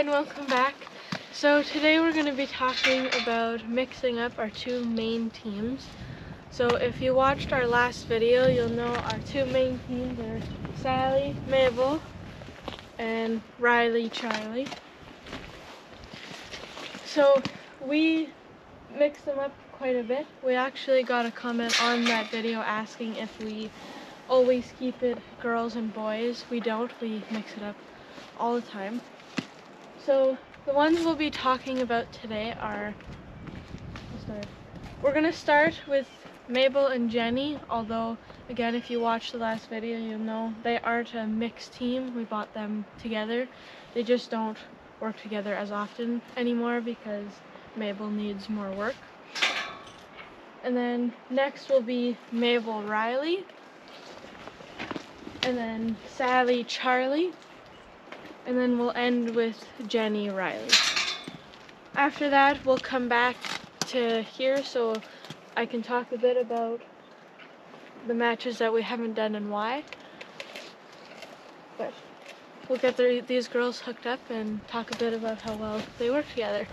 and welcome back. So today we're going to be talking about mixing up our two main teams. So if you watched our last video, you'll know our two main teams are Sally, Mabel, and Riley, Charlie. So we mixed them up quite a bit. We actually got a comment on that video asking if we always keep it girls and boys. We don't, we mix it up all the time. So the ones we'll be talking about today are, we're going to start with Mabel and Jenny, although again if you watched the last video you'll know they aren't a mixed team. We bought them together. They just don't work together as often anymore because Mabel needs more work. And then next will be Mabel, Riley, and then Sally, Charlie, and then we'll end with Jenny, Riley. After that, we'll come back to here so I can talk a bit about the matches that we haven't done and why. But we'll get these girls hooked up and talk a bit about how well they work together.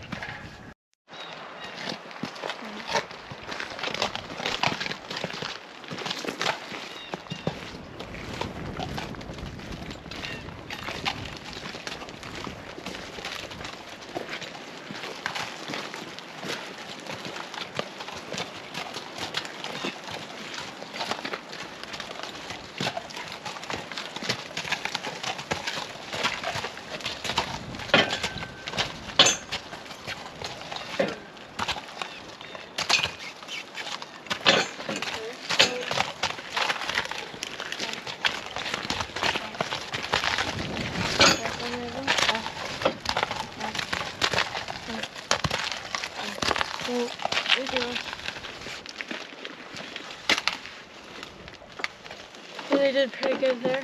So they did pretty good there.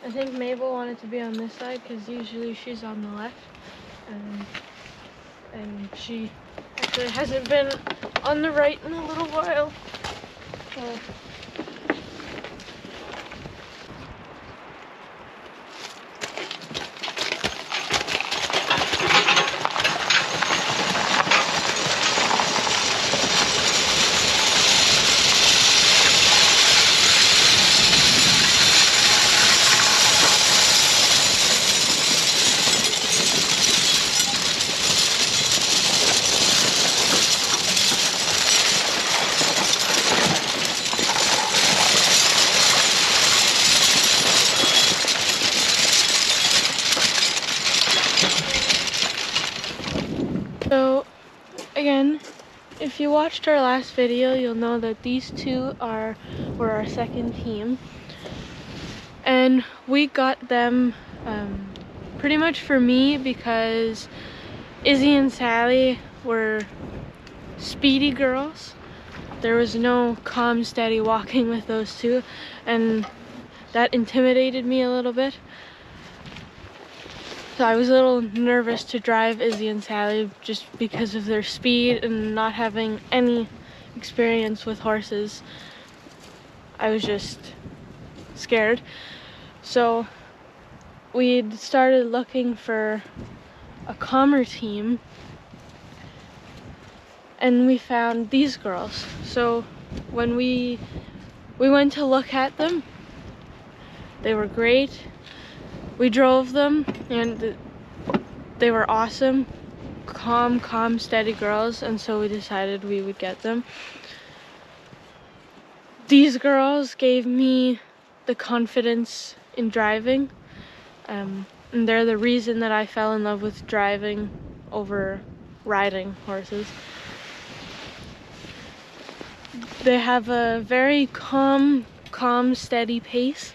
I think Mabel wanted to be on this side because usually she's on the left, and she actually hasn't been on the right in a little while. So again, if you watched our last video, you'll know that these two were our second team, and we got them pretty much for me because Izzy and Sally were speedy girls. There was no calm, steady walking with those two, and that intimidated me a little bit. So I was a little nervous to drive Izzy and Sally just because of their speed and not having any experience with horses. I was just scared. So we started looking for a calmer team, and we found these girls. So when we went to look at them, they were great. We drove them and they were awesome, calm, steady girls, and so we decided we would get them. These girls gave me the confidence in driving, and they're the reason that I fell in love with driving over riding horses. They have a very calm, steady pace.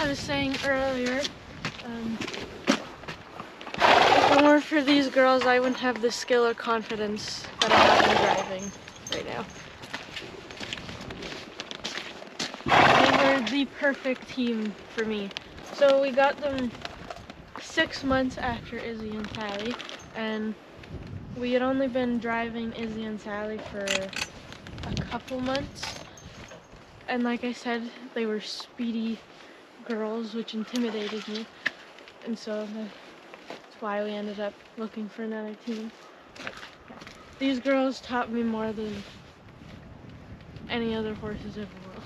I was saying earlier, if it weren't for these girls, I wouldn't have the skill or confidence that I have in driving right now. They were the perfect team for me. So we got them 6 months after Izzy and Sally, and we had only been driving Izzy and Sally for a couple months. And like I said, they were speedy girls, which intimidated me. And so that's why we ended up looking for another team. These girls taught me more than any other horses ever will.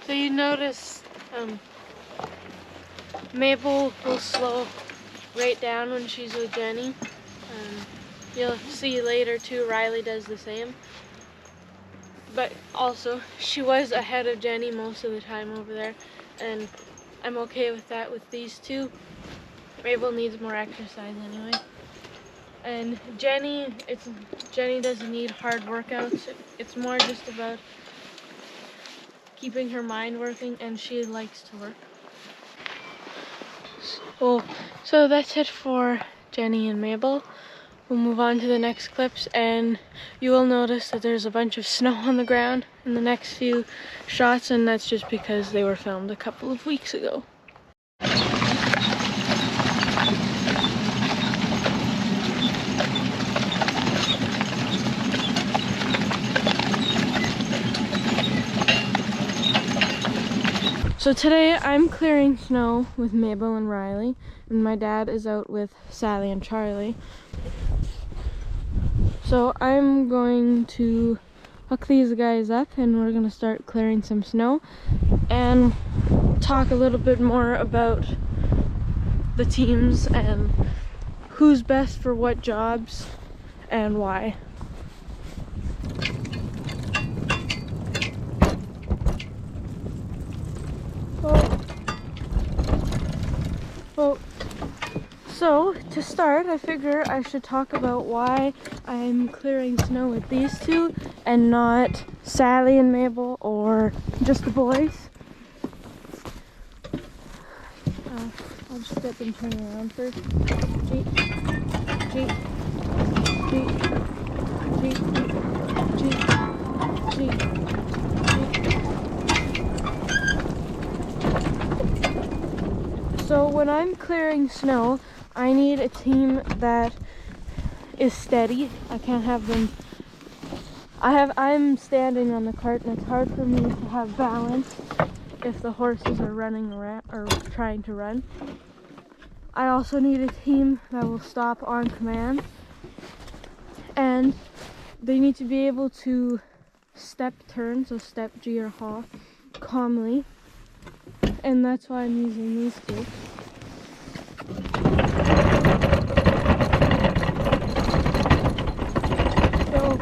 So you notice Mabel will slow right down when she's with Jenny. You'll see later too, Riley does the same. But also, she was ahead of Jenny most of the time over there, and I'm okay with that with these two. Mabel needs more exercise anyway. And Jenny doesn't need hard workouts. It's more just about keeping her mind working, and she likes to work. So that's it for Jenny and Mabel. We'll move on to the next clips, and you will notice that there's a bunch of snow on the ground in the next few shots, and that's just because they were filmed a couple of weeks ago. So today I'm clearing snow with Mabel and Riley, and my dad is out with Sally and Charlie. So I'm going to hook these guys up, and we're going to start clearing some snow and talk a little bit more about the teams and who's best for what jobs and why. So to start, I figure I should talk about why I'm clearing snow with these two and not Sally and Mabel or just the boys. I'll just get them turned around first. Jeep, jeep, jeep, jeep, jeep, jeep. So when I'm clearing snow, I need a team that is steady. I can't have them. I'm standing on the cart, and it's hard for me to have balance if the horses are running around or trying to run. I also need a team that will stop on command, and they need to be able to step turn, so step, G, or haw, calmly, and that's why I'm using these two. So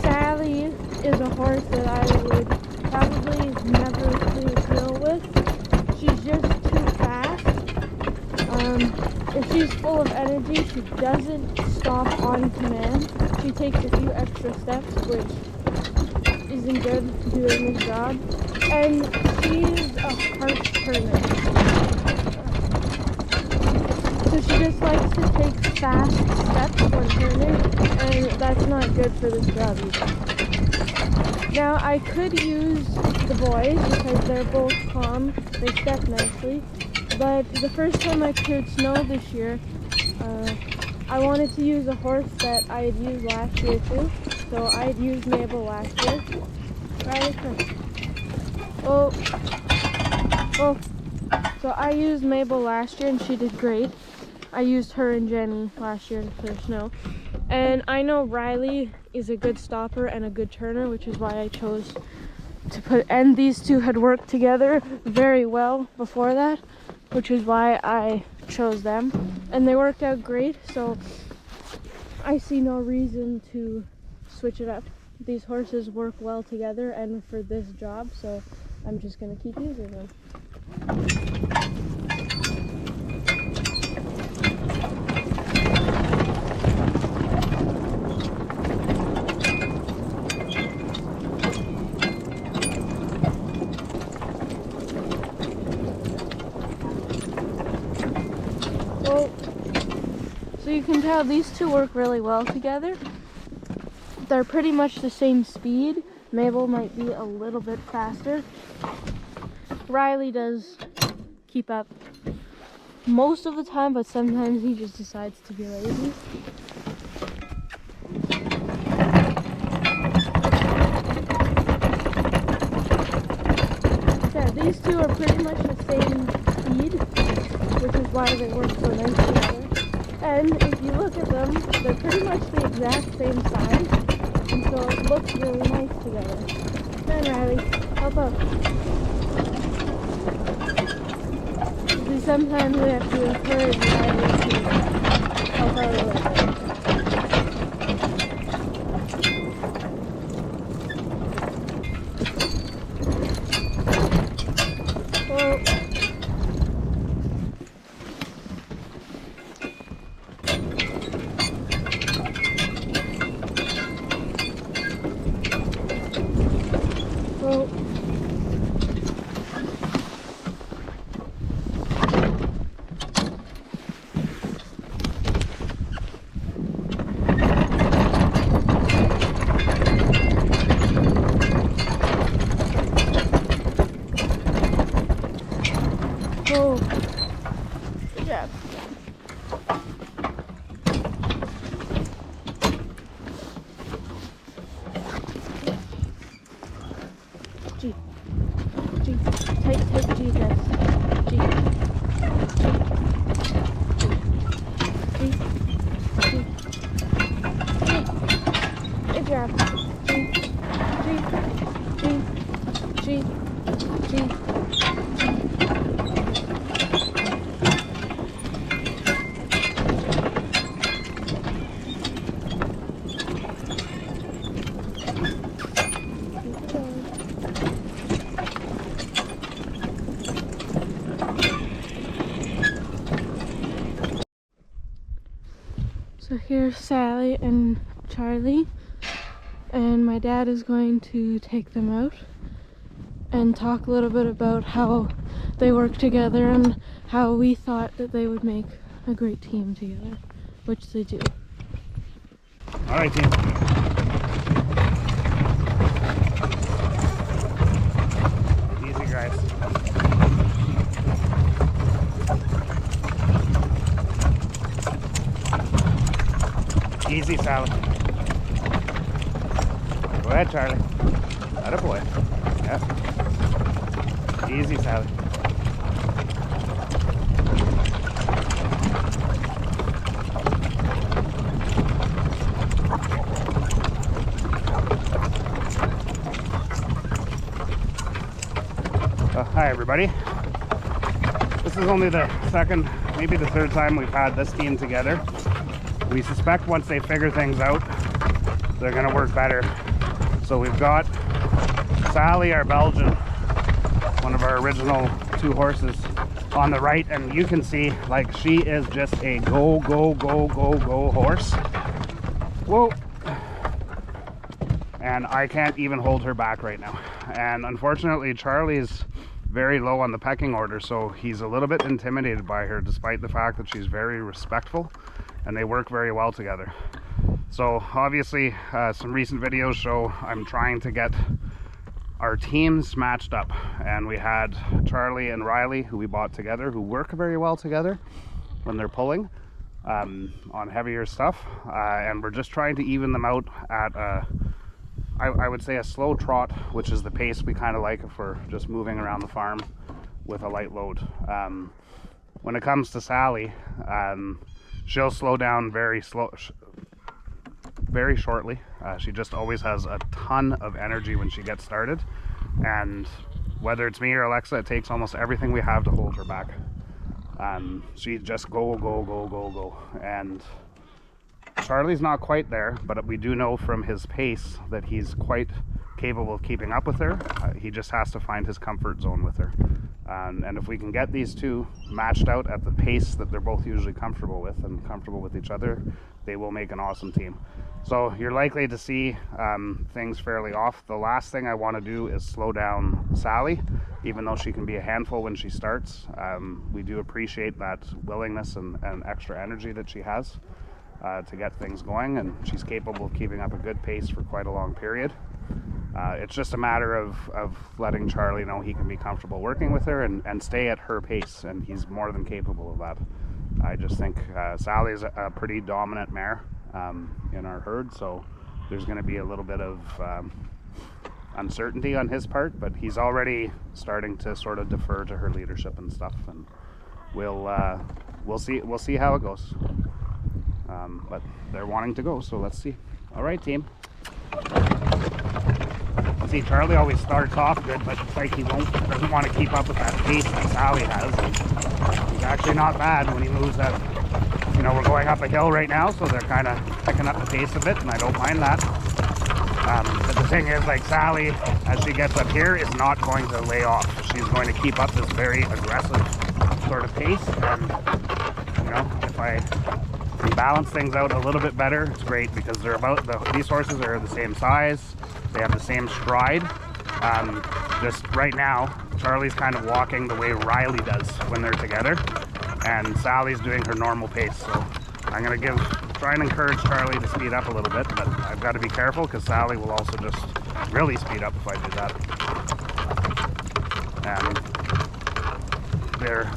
Sally is a horse that I would probably never do a drill with. She's just too fast. If she's full of energy, she doesn't stop on command. She takes a few extra steps, which isn't good doing this job. And she's a harsh turner. So she just likes to take fast steps when turning, and that's not good for this job either. Now I could use the boys because they're both calm, they step nicely, but the first time I cleared snow this year, I wanted to use a horse that I had used last year too. So I had used Mabel last year. Riley, come. Oh. Oh. So I used Mabel last year and she did great. I used her and Jenny last year to clear snow. And I know Riley is a good stopper and a good turner, which is why I chose to put, and these two had worked together very well before that, which is why I chose them. And they worked out great, so I see no reason to switch it up. These horses work well together and for this job, so I'm just gonna keep using them. So you can tell these two work really well together. They're pretty much the same speed. Mabel might be a little bit faster. Riley does keep up most of the time, but sometimes he just decides to be lazy. Yeah, these two are pretty much the same speed, which is why they work so nice together. And if you look at them, they're pretty much the exact same size, and so it looks really nice together. Come on, Riley, help out. See, sometimes we have to encourage Riley to help out a little bit. Oh, good job. G. G. Take G, guys. G. G. G. G. Good job. G. G. G. G. G. So here's Sally and Charlie, and my dad is going to take them out and talk a little bit about how they work together and how we thought that they would make a great team together, which they do. All right, team. Easy, guys. Easy, Sally. Go ahead, Charlie. Atta boy. Yeah. Easy, Sally. Hi, everybody. is only the second, maybe the third time we've had this team together. We suspect once they figure things out, they're gonna work better. So we've got Sally, our Belgian, one of our original 2 horses, on the right, and you can see, like, she is just a go, go, go, go, go horse. Whoa. And I can't even hold her back right now. And unfortunately, Charlie's very low on the pecking order, so he's a little bit intimidated by her, despite the fact that she's very respectful and they work very well together. So obviously, some recent videos show I'm trying to get our teams matched up, and we had Charlie and Riley, who we bought together, who work very well together when they're pulling on heavier stuff, and we're just trying to even them out at I would say a slow trot, which is the pace we kind of like if we're just moving around the farm with a light load. When it comes to Sally, she'll slow down very shortly. She just always has a ton of energy when she gets started, and whether it's me or Alexa, it takes almost everything we have to hold her back. She just go, go, go, go, go. And Charlie's not quite there, but we do know from his pace that he's quite capable of keeping up with her. He just has to find his comfort zone with her. And if we can get these two matched out at the pace that they're both usually comfortable with and comfortable with each other, they will make an awesome team. So you're likely to see things fairly off. The last thing I want to do is slow down Sally, even though she can be a handful when she starts. We do appreciate that willingness and extra energy that she has to get things going, and she's capable of keeping up a good pace for quite a long period. It's just a matter of letting Charlie know he can be comfortable working with her and stay at her pace, and he's more than capable of that. I just think Sally's a pretty dominant mare in our herd, so there's going to be a little bit of uncertainty on his part, but he's already starting to sort of defer to her leadership and stuff, and we'll see how it goes. But they're wanting to go, so let's see. All right, team. See, Charlie always starts off good, but it's like he doesn't want to keep up with that pace that Sally has. And he's actually not bad when he moves that. You know, we're going up a hill right now, so they're kind of picking up the pace a bit, and I don't mind that. But the thing is, like, Sally, as she gets up here, is not going to lay off. She's going to keep up this very aggressive sort of pace, and, you know, if I can balance things out a little bit better, it's great, because they're these horses are the same size. They have the same stride. Just right now, Charlie's kind of walking the way Riley does when they're together, and Sally's doing her normal pace. So I'm going to try and encourage Charlie to speed up a little bit, but I've got to be careful because Sally will also just really speed up if I do that.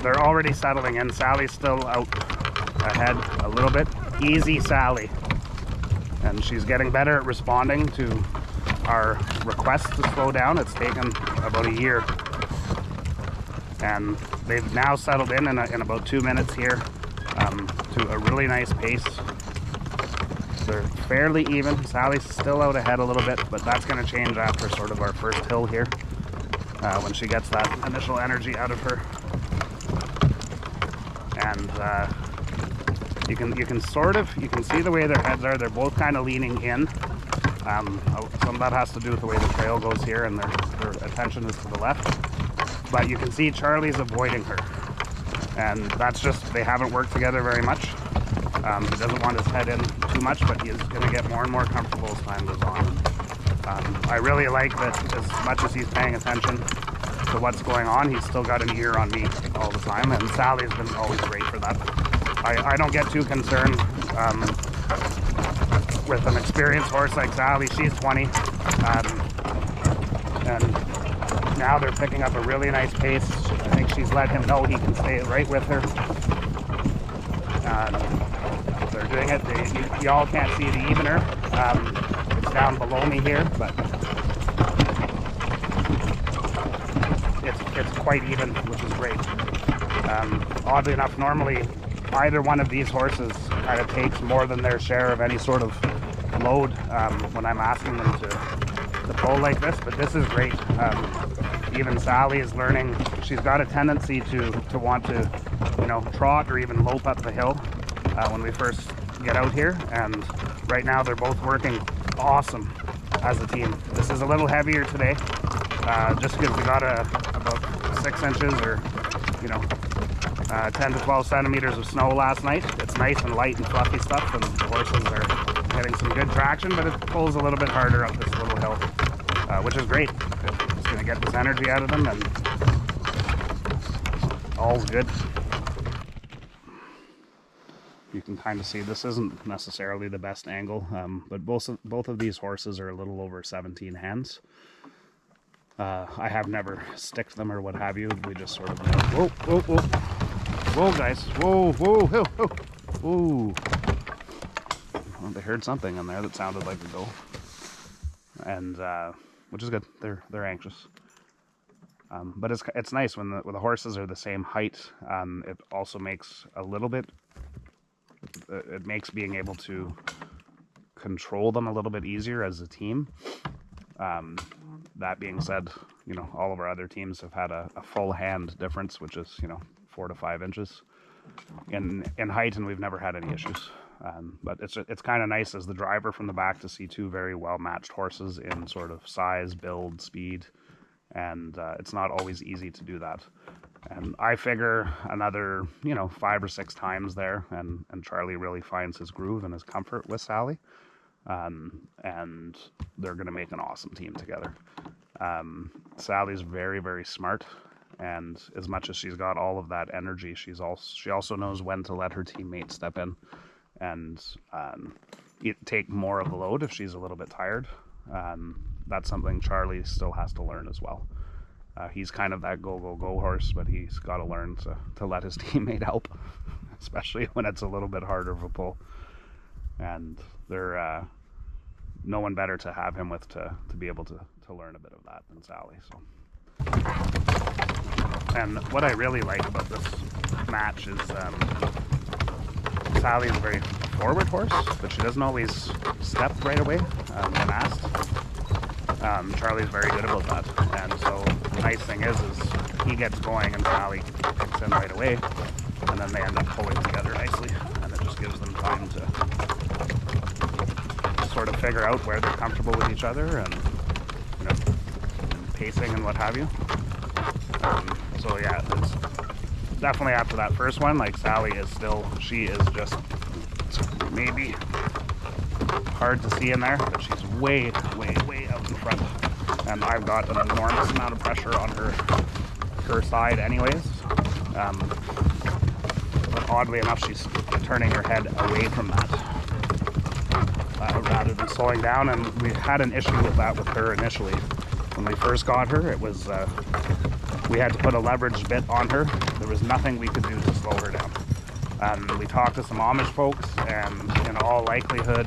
They're already settling in. Sally's still out ahead a little bit. Easy, Sally. And she's getting better at responding to our request to slow down. It's taken about a year, and they've now settled in about 2 minutes here to a really nice pace. They're fairly even. Sally's still out ahead a little bit, but that's going to change after sort of our first hill here, when she gets that initial energy out of her. And you can see the way their heads are. They're both kind of leaning in. Some of that has to do with the way the trail goes here, and their attention is to the left. But you can see Charlie's avoiding her, and that's just, they haven't worked together very much. He doesn't want his head in too much, but he's going to get more and more comfortable as time goes on. I really like that as much as he's paying attention to what's going on, he's still got an ear on me all the time, and Sally's been always great for that. I don't get too concerned with an experienced horse like Sally. She's 20, and now they're picking up a really nice pace. I think she's let him know he can stay right with her. They're doing it. Y'all can't see the evener. It's down below me here, but it's quite even, which is great. Oddly enough, normally either one of these horses kind of takes more than their share of any sort of load when I'm asking them to pull like this, but this is great. Even Sally is learning. She's got a tendency to want to, you know, trot or even lope up the hill when we first get out here. And right now they're both working awesome as a team. This is a little heavier today, just because we got about 6 inches or, you know, 10 to 12 centimeters of snow last night. It's nice and light and fluffy stuff, and the horses are getting some good traction, but it pulls a little bit harder up this little hill, which is great. It's going to get this energy out of them, and all's good. You can kind of see this isn't necessarily the best angle, but both of these horses are a little over 17 hands. I have never sticked them or what have you. We just sort of whoa, whoa, whoa, whoa, guys, whoa, whoa, whoa, whoa, whoa. Well, they heard something in there that sounded like a go, and which is good. They're anxious, but it's nice when the horses are the same height. It also makes a little bit. It makes being able to control them a little bit easier as a team. That being said, you know, all of our other teams have had a full hand difference, which is, you know, 4 to 5 inches in height, and we've never had any issues. But it's kind of nice as the driver from the back to see two very well matched horses in sort of size, build, speed, and it's not always easy to do that. And I figure another, you know, 5 or 6 times there, and Charlie really finds his groove and his comfort with Sally. And they're going to make an awesome team together. Sally's very, very smart, and as much as she's got all of that energy, she also knows when to let her teammate step in and take more of the load if she's a little bit tired. That's something Charlie still has to learn as well. He's kind of that go horse, but he's got to learn to let his teammate help, especially when it's a little bit harder of a pull. And they're no one better to have him with to be able to learn a bit of that than Sally. So, and what I really like about this match is Sally's a very forward horse, but she doesn't always step right away when asked. Charlie's very good about that, and so the nice thing is he gets going and Sally kicks in right away, and then they end up pulling together nicely, and it just gives them time to sort of figure out where they're comfortable with each other, and, you know, pacing and what have you. So yeah, it's definitely after that first one, like Sally is she is just maybe hard to see in there, but she's way out in front, and I've got an enormous amount of pressure on her side anyways. But oddly enough, she's turning her head away from that rather than slowing down, and we had an issue with that with her initially. When we first got her, it was we had to put a leverage bit on her. There was nothing we could do to slow her down. We talked to some Amish folks, and in all likelihood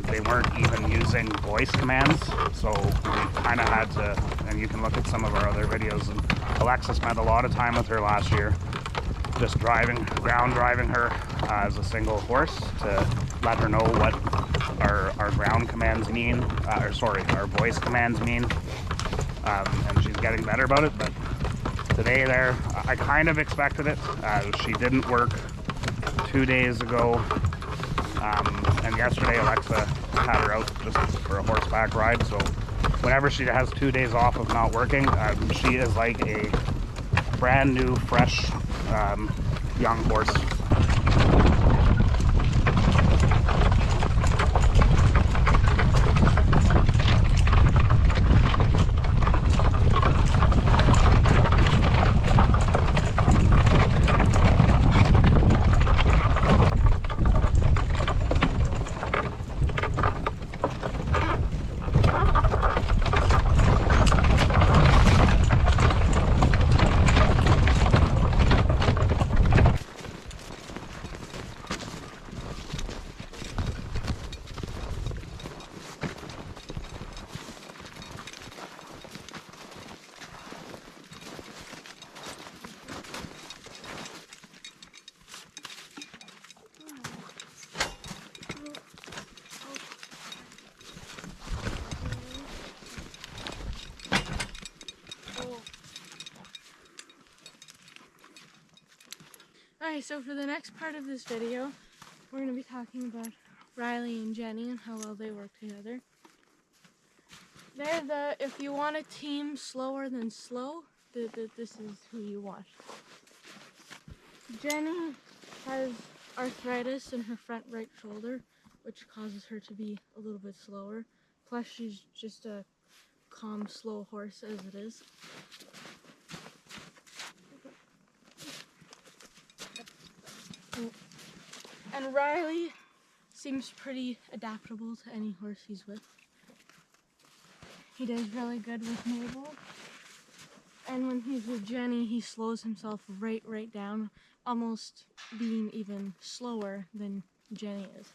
they weren't even using voice commands, so we kind of had to, and you can look at some of our other videos, and Alexa spent a lot of time with her last year just ground driving her as a single horse to let her know what our ground commands mean, our voice commands mean, and she's getting better about it. But today there, I kind of expected it. She didn't work 2 days ago, and yesterday Alexa had her out just for a horseback ride, so whenever she has 2 days off of not working, she is like a brand new, fresh, young horse. Alright, so for the next part of this video, we're going to be talking about Riley and Jenny and how well they work together. They're if you want a team slower than slow, this is who you want. Jenny has arthritis in her front right shoulder, which causes her to be a little bit slower. Plus, she's just a calm, slow horse as it is. And Riley seems pretty adaptable to any horse he's with. He does really good with Mabel. And when he's with Jenny, he slows himself right down, almost being even slower than Jenny is.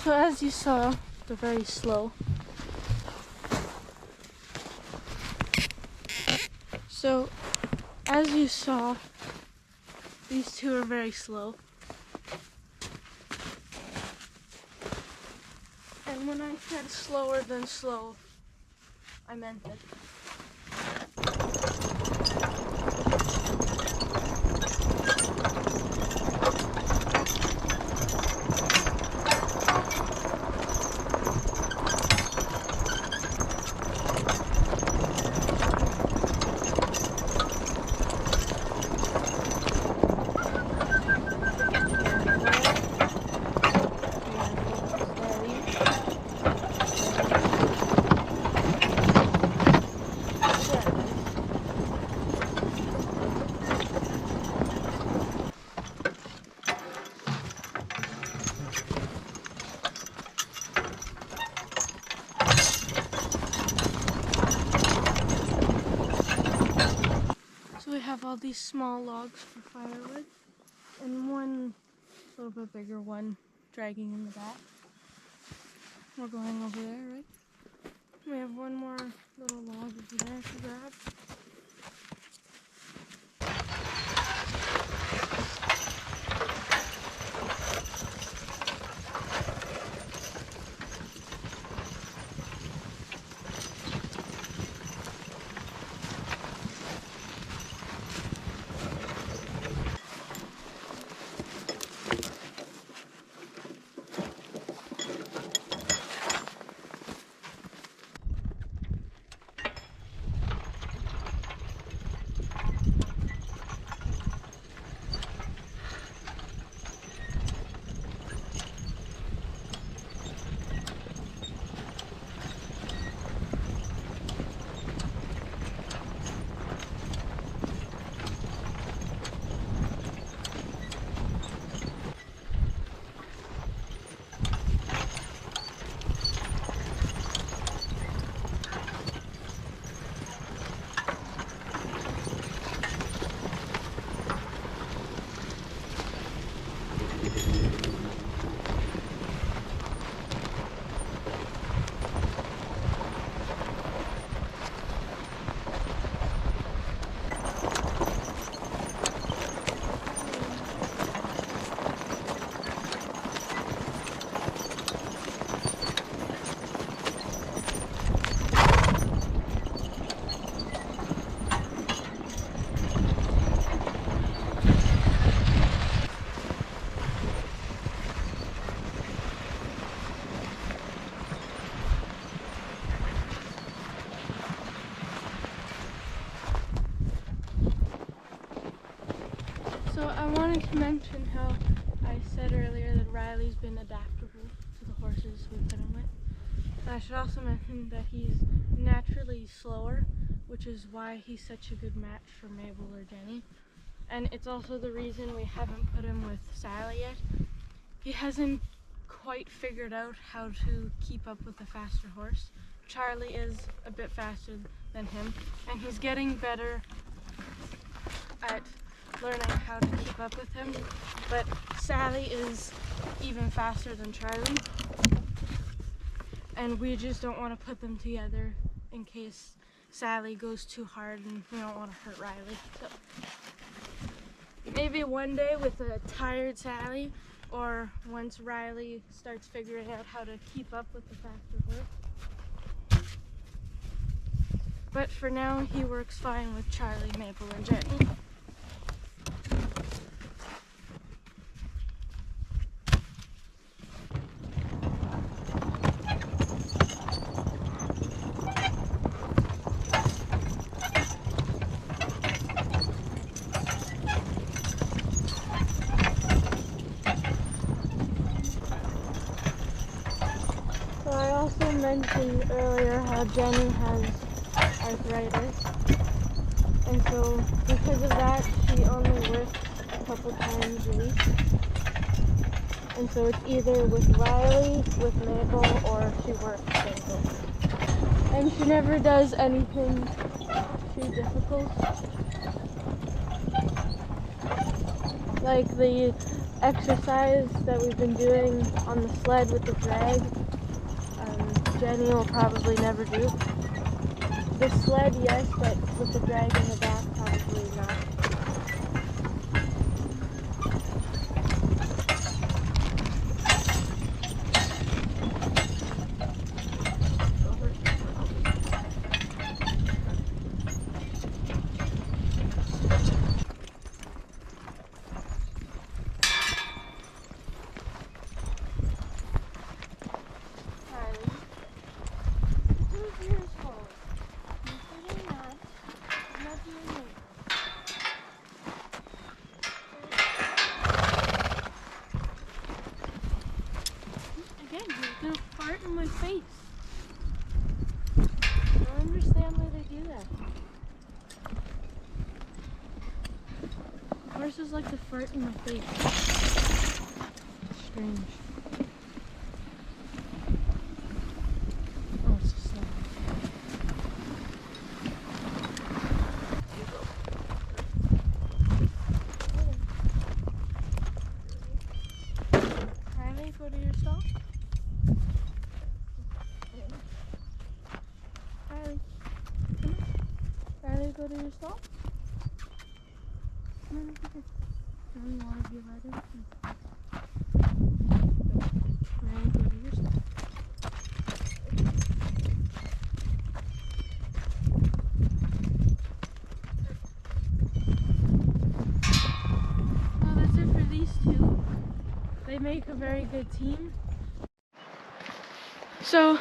So as you saw, they're very slow. So as you saw, these two are very slow. And when I said slower than slow, I meant it. So we have all these small logs for firewood, and one little bit bigger one dragging in the back. We're going over there, right? We have one more little log over there to grab. So I wanted to mention how I said earlier that Riley's been adaptable to the horses we put him with. And I should also mention that he's naturally slower, which is why he's such a good match for Mabel or Jenny. And it's also the reason we haven't put him with Sally yet. He hasn't quite figured out how to keep up with a faster horse. Charlie is a bit faster than him, and he's getting better at learning how to keep up with him, but Sally is even faster than Charlie, and we just don't want to put them together in case Sally goes too hard, and we don't want to hurt Riley. So maybe one day with a tired Sally, or once Riley starts figuring out how to keep up with the faster horse. But for now, he works fine with Charlie, Mabel, and Jenny. So I also mentioned earlier how Jenny has arthritis, and so because of that she only works a couple times a week, and so it's either with Riley, with Mabel, or she works single. And she never does anything too difficult, like the exercise that we've been doing on the sled with the drag. Jenny will probably never do. The sled, yes, but with the drag in the back, probably not. Again, he's gonna fart in my face. I don't understand why they do that. Horses like to fart in my face. It's strange. Oh, it's so slow. Riley, go to your stall. Riley, come on. Riley, go to your stall. Come on, over here. Now you want to be led in? Riley, go to your stall. Well, that's it for these two. They make a very good team. So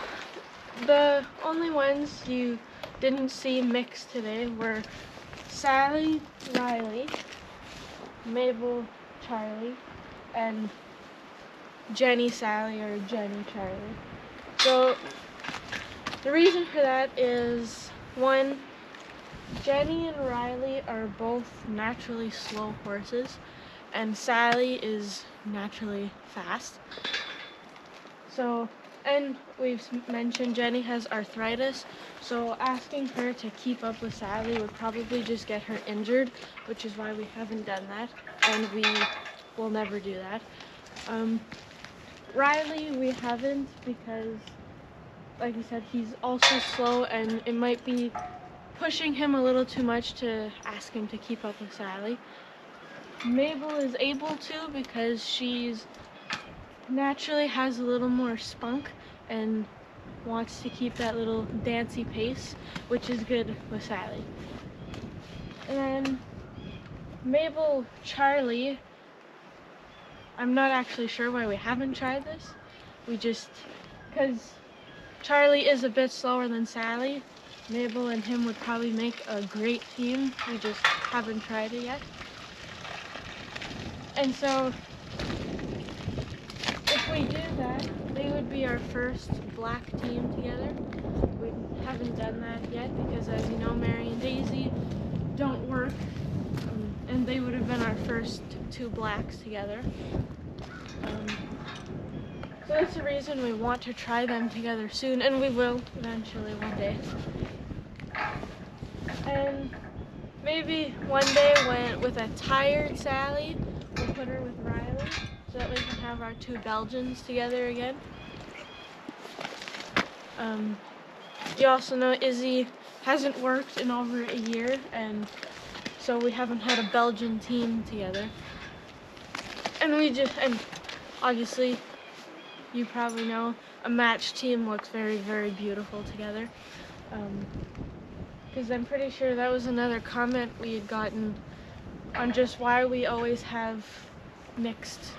the only ones you didn't see mixed today were Sally, Riley, Mabel, Charlie, and Jenny, Sally, or Jenny, Charlie. So the reason for that is, one, Jenny and Riley are both naturally slow horses, and Sally is naturally fast. So, and we've mentioned Jenny has arthritis, so asking her to keep up with Sally would probably just get her injured, which is why we haven't done that, and we will never do that. Riley, we haven't, because, like I said, he's also slow, and it might be pushing him a little too much to ask him to keep up with Sally. Mabel is able to because she's naturally has a little more spunk and wants to keep that little dancy pace, which is good with Sally. And then Mabel, Charlie, I'm not actually sure why we haven't tried this. We just, because Charlie is a bit slower than Sally, Mabel and him would probably make a great team. We just haven't tried it yet. And so if we do that, they would be our first black team together. We haven't done that yet because, as you know, Mary and Daisy don't work, and they would have been our first two blacks together. So that's the reason we want to try them together soon, and we will eventually one day. And maybe one day when with a tired Sally, we'll put her with Riley so that we can have our two Belgians together again. You also know Izzy hasn't worked in over a year, and so we haven't had a Belgian team together. And obviously, you probably know, a match team looks very, very beautiful together. Because I'm pretty sure that was another comment we had gotten on just why we always have mixed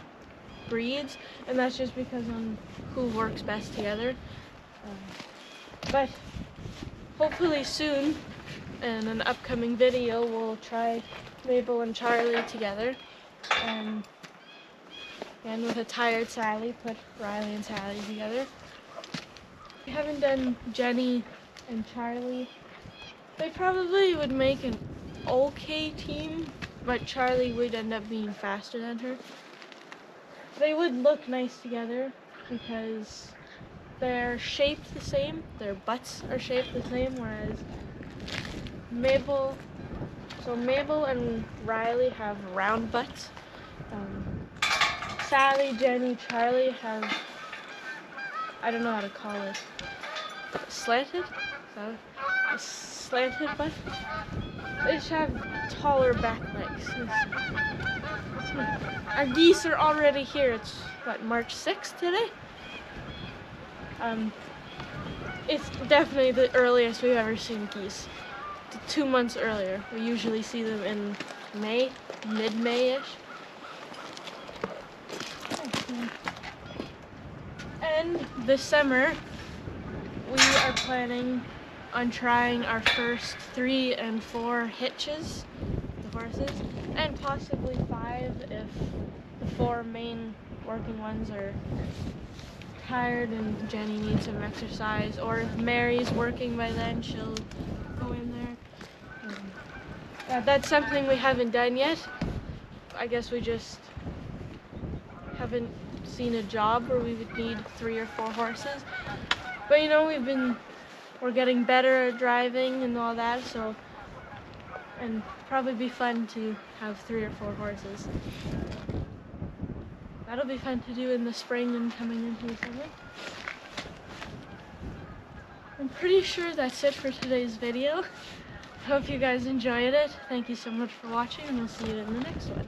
breeds, and that's just because on who works best together. But hopefully soon, in an upcoming video, we'll try Mabel and Charlie together. And with a tired Sally, put Riley and Sally together. We haven't done Jenny and Charlie. They probably would make an okay team, but Charlie would end up being faster than her. They would look nice together because they're shaped the same, their butts are shaped the same, whereas Mabel and Riley have round butts. Sally, Jenny, Charlie have, I don't know how to call it, slanted? So, a slanted butt? They just have taller back legs. Our geese are already here. It's, what, March 6th today? It's definitely the earliest we've ever seen geese. 2 months earlier. We usually see them in May, mid-May-ish. And this summer, we are planning on trying our first 3 and 4 hitches, the horses, and possibly 5 if the 4 main working ones are tired and Jenny needs some exercise, or if Mary's working by then, she'll go in there. That's something we haven't done yet. I guess we just haven't seen a job where we would need 3 or 4 horses. But you know, we're getting better at driving and all that, so, and probably be fun to have 3 or 4 horses. That'll be fun to do in the spring and coming into the summer. I'm pretty sure that's it for today's video. Hope you guys enjoyed it. Thank you so much for watching, and we'll see you in the next one.